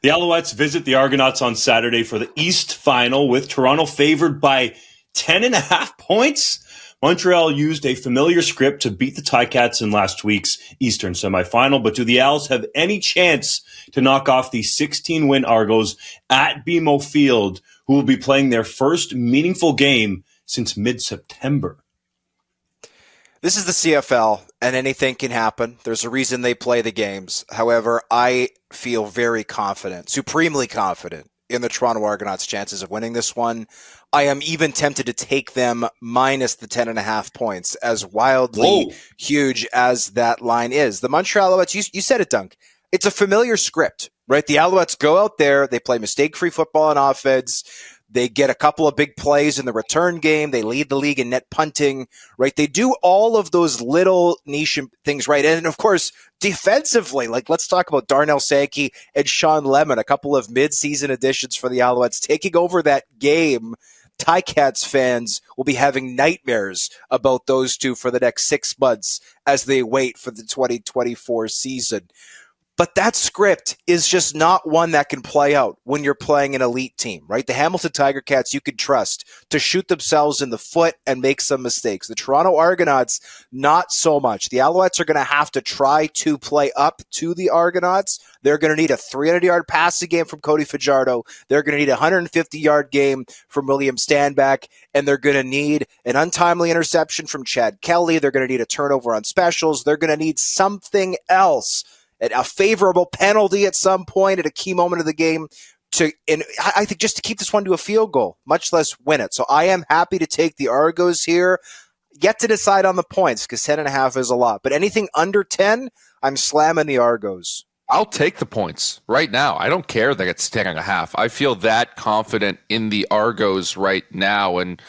The Alouettes visit the Argonauts on Saturday for the East Final, with Toronto favored by 10.5 points. Montreal used a familiar script to beat the Ticats in last week's Eastern semifinal, but do the Owls have any chance to knock off the 16-win Argos at BMO Field, who will be playing their first meaningful game since mid-September? This is the CFL, and anything can happen. There's a reason they play the games. However, I feel very confident, supremely confident, in the Toronto Argonauts' chances of winning this one. I am even tempted to take them minus the 10.5 points, as wildly huge as that line is. The Montreal Alouettes, you said it, Dunk. It's a familiar script, right? The Alouettes go out there, they play mistake-free football on offense. They get a couple of big plays in the return game. They lead the league in net punting, right? They do all of those little niche things right. And, of course, defensively, like let's talk about Darnell Sankey and Sean Lemon, a couple of mid-season additions for the Alouettes taking over that game. Ticats fans will be having nightmares about those two for the next 6 months as they wait for the 2024 season. But that script is just not one that can play out when you're playing an elite team, right? The Hamilton Tiger Cats you could trust to shoot themselves in the foot and make some mistakes. The Toronto Argonauts, not so much. The Alouettes are going to have to try to play up to the Argonauts. They're going to need a 300-yard passing game from Cody Fajardo. They're going to need a 150-yard game from William Stanback, and they're going to need an untimely interception from Chad Kelly. They're going to need a turnover on specials. They're going to need something else, a favorable penalty at some point at a key moment of the game I think just to keep this one to a field goal, much less win it. So I am happy to take the Argos here. Yet to decide on the points because 10.5 is a lot. But anything under 10, I'm slamming the Argos. I'll take the points right now. I don't care that it's 10.5. I feel that confident in the Argos right now. And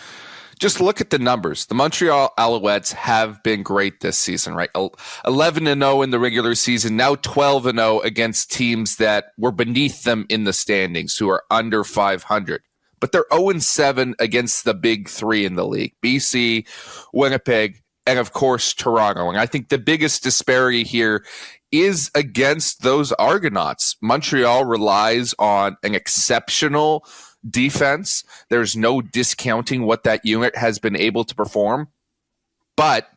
just look at the numbers. The Montreal Alouettes have been great this season, right? 11-0 in the regular season, now 12-0 against teams that were beneath them in the standings, who are under 500. But they're 0-7 against the big three in the league, BC, Winnipeg, and of course, Toronto. And I think the biggest disparity here is against those Argonauts. Montreal relies on an exceptional defense. There's no discounting what that unit has been able to perform. But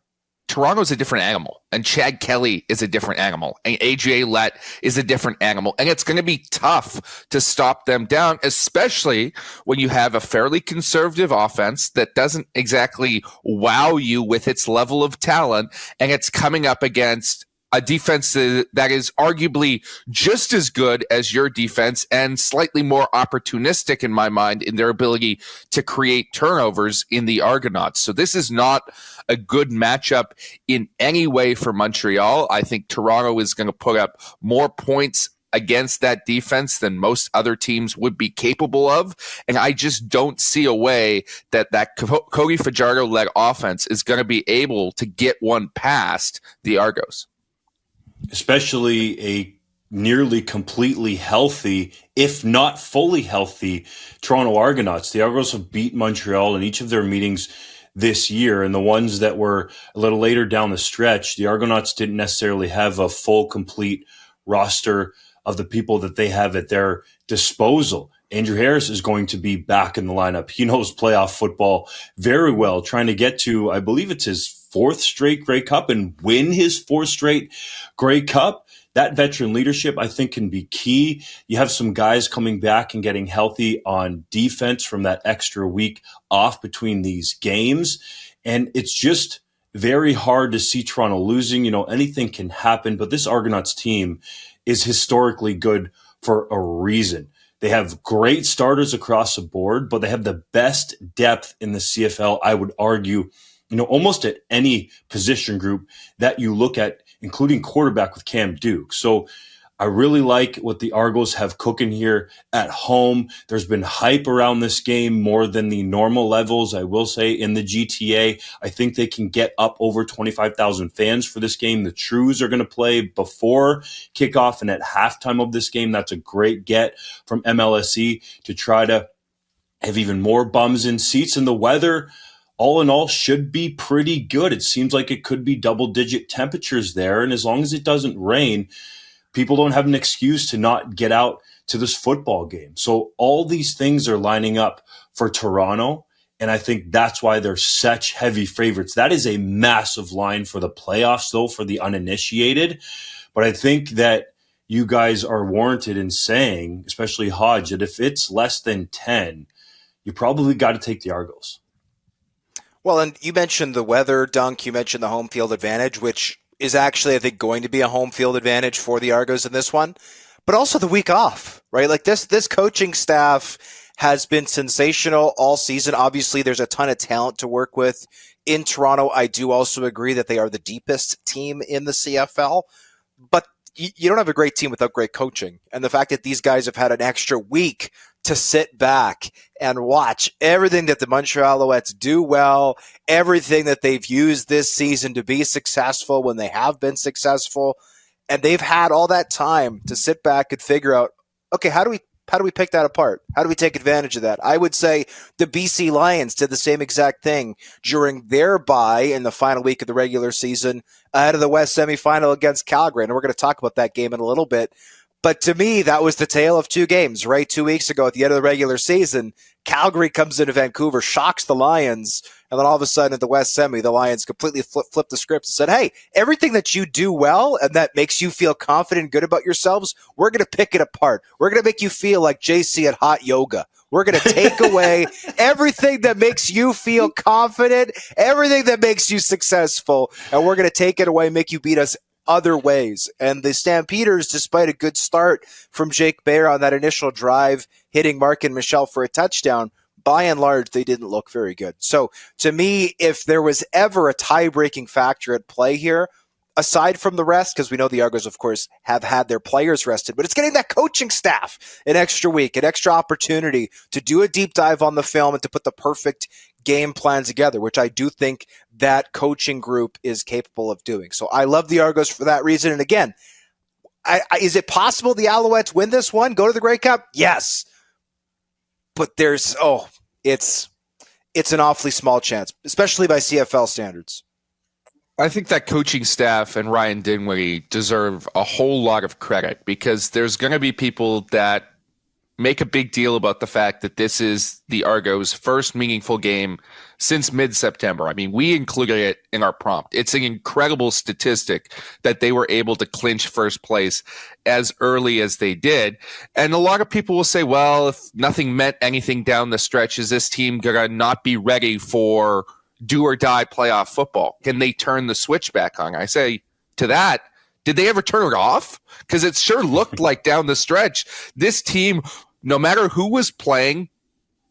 Toronto's a different animal, and Chad Kelly is a different animal, and AJ Lett is a different animal, and it's going to be tough to stop them down, especially when you have a fairly conservative offense that doesn't exactly wow you with its level of talent, and it's coming up against a defense that is arguably just as good as your defense and slightly more opportunistic in my mind in their ability to create turnovers in the Argonauts. So this is not a good matchup in any way for Montreal. I think Toronto is going to put up more points against that defense than most other teams would be capable of. And I just don't see a way that Cody Fajardo-led offense is going to be able to get one past the Argos. Especially a nearly completely healthy, if not fully healthy, Toronto Argonauts. The Argos have beat Montreal in each of their meetings this year, and the ones that were a little later down the stretch, the Argonauts didn't necessarily have a full, complete roster of the people that they have at their disposal. Andrew Harris is going to be back in the lineup. He knows playoff football very well, trying to get to, I believe it's his 4th straight Grey Cup and win his 4th straight Grey Cup. That veteran leadership, I think, can be key. You have some guys coming back and getting healthy on defense from that extra week off between these games. And it's just very hard to see Toronto losing. You know, anything can happen, but this Argonauts team is historically good for a reason. They have great starters across the board, but they have the best depth in the CFL, I would argue, almost at any position group that you look at, including quarterback with Cam Duke. So I really like what the Argos have cooking here at home. There's been hype around this game more than the normal levels, I will say, in the GTA. I think they can get up over 25,000 fans for this game. The Trues are going to play before kickoff and at halftime of this game. That's a great get from MLSE to try to have even more bums in seats. And the weather, all in all, should be pretty good. It seems like it could be double-digit temperatures there. And as long as it doesn't rain, people don't have an excuse to not get out to this football game. So all these things are lining up for Toronto, and I think that's why they're such heavy favorites. That is a massive line for the playoffs, though, for the uninitiated. But I think that you guys are warranted in saying, especially Hodge, that if it's less than 10, you probably got to take the Argos. Well, and you mentioned the weather, Dunk. You mentioned the home field advantage, which is actually, I think, going to be a home field advantage for the Argos in this one. But also the week off, right? Like this coaching staff has been sensational all season. Obviously, there's a ton of talent to work with in Toronto. I do also agree that they are the deepest team in the CFL. But you don't have a great team without great coaching. And the fact that these guys have had an extra week to sit back and watch everything that the Montreal Alouettes do well, everything that they've used this season to be successful when they have been successful. And they've had all that time to sit back and figure out, okay, how do we pick that apart? How do we take advantage of that? I would say the BC Lions did the same exact thing during their bye in the final week of the regular season ahead of the West semifinal against Calgary. And we're going to talk about that game in a little bit. But to me, that was the tale of two games, right? 2 weeks ago at the end of the regular season, Calgary comes into Vancouver, shocks the Lions, and then all of a sudden at the West Semi, the Lions completely flipped the script and said, hey, everything that you do well and that makes you feel confident and good about yourselves, we're going to pick it apart. We're going to make you feel like JC at hot yoga. We're going to take away everything that makes you feel confident, everything that makes you successful, and we're going to take it away, make you beat us other ways. And the Stampeders, despite a good start from Jake Bayer on that initial drive, hitting Mark and Michelle for a touchdown, by and large, they didn't look very good. So to me, if there was ever a tie-breaking factor at play here, aside from the rest, because we know the Argos, of course, have had their players rested, but it's getting that coaching staff an extra week, an extra opportunity to do a deep dive on the film and to put the perfect game plan together, which I do think that coaching group is capable of doing. So I love the Argos for that reason. And again, is it possible the Alouettes win this one, go to the Grey Cup? Yes. But it's an awfully small chance, especially by CFL standards. I think that coaching staff and Ryan Dinwiddie deserve a whole lot of credit because there's going to be people that make a big deal about the fact that this is the Argos' first meaningful game since mid-September. I mean, we included it in our prompt. It's an incredible statistic that they were able to clinch first place as early as they did. And a lot of people will say, well, if nothing meant anything down the stretch, is this team going to not be ready for do or die playoff football? Can they turn the switch back on? I say to that, did they ever turn it off? Because it sure looked like down the stretch, this team, no matter who was playing,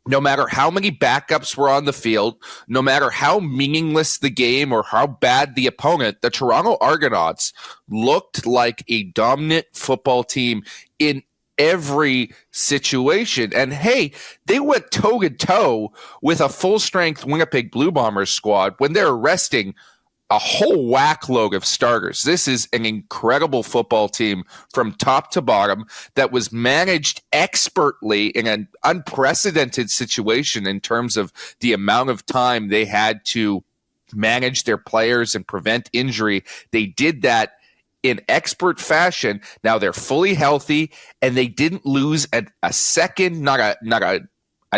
no matter how many backups were on the field, no matter how meaningless the game or how bad the opponent, the Toronto Argonauts looked like a dominant football team in every situation. And hey, they went toe-to-toe with a full-strength Winnipeg Blue Bombers squad when they're resting a whole whack load of starters. This is an incredible football team from top to bottom that was managed expertly in an unprecedented situation in terms of the amount of time they had to manage their players and prevent injury. They did that in expert fashion. Now they're fully healthy and they didn't lose a second, I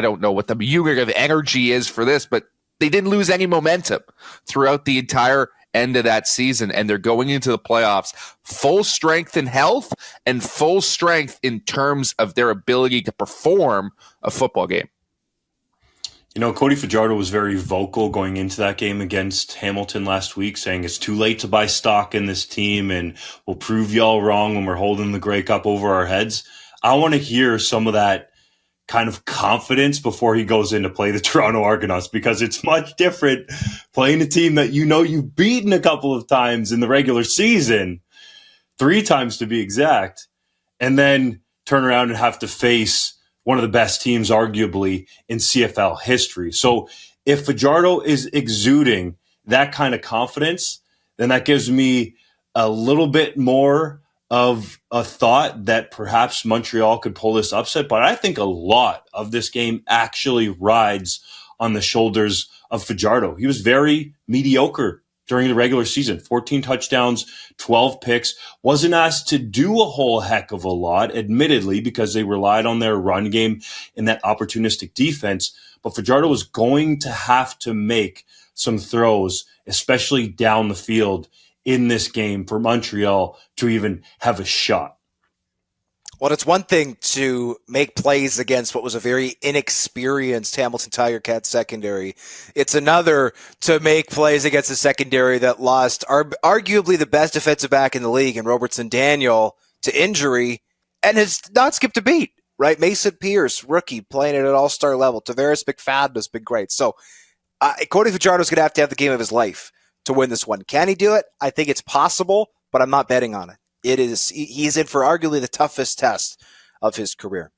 don't know what the unit of energy is for this, but they didn't lose any momentum throughout the entire end of that season, and they're going into the playoffs full strength in health and full strength in terms of their ability to perform a football game. You know, Cody Fajardo was very vocal going into that game against Hamilton last week, saying it's too late to buy stock in this team and we'll prove y'all wrong when we're holding the Grey Cup over our heads. I want to hear some of that kind of confidence before he goes in to play the Toronto Argonauts, because it's much different playing a team that you know you've beaten a couple of times in the regular season, 3 times to be exact, and then turn around and have to face one of the best teams arguably in CFL history. So if Fajardo is exuding that kind of confidence, then that gives me a little bit more of a thought that perhaps Montreal could pull this upset. But I think a lot of this game actually rides on the shoulders of Fajardo. He was very mediocre during the regular season. 14 touchdowns, 12 picks. Wasn't asked to do a whole heck of a lot, admittedly, because they relied on their run game and that opportunistic defense. But Fajardo was going to have to make some throws, especially down the field in this game for Montreal to even have a shot. Well, it's one thing to make plays against what was a very inexperienced Hamilton Tiger Cats secondary. It's another to make plays against a secondary that lost arguably the best defensive back in the league in Robertson Daniel to injury and has not skipped a beat, right? Mason Pierce, rookie, playing at an all-star level. Tavares McFadden has been great. So Cody Fajardo's going to have the game of his life to win this one. Can he do it? I think it's possible, but I'm not betting on it. He's in for arguably the toughest test of his career.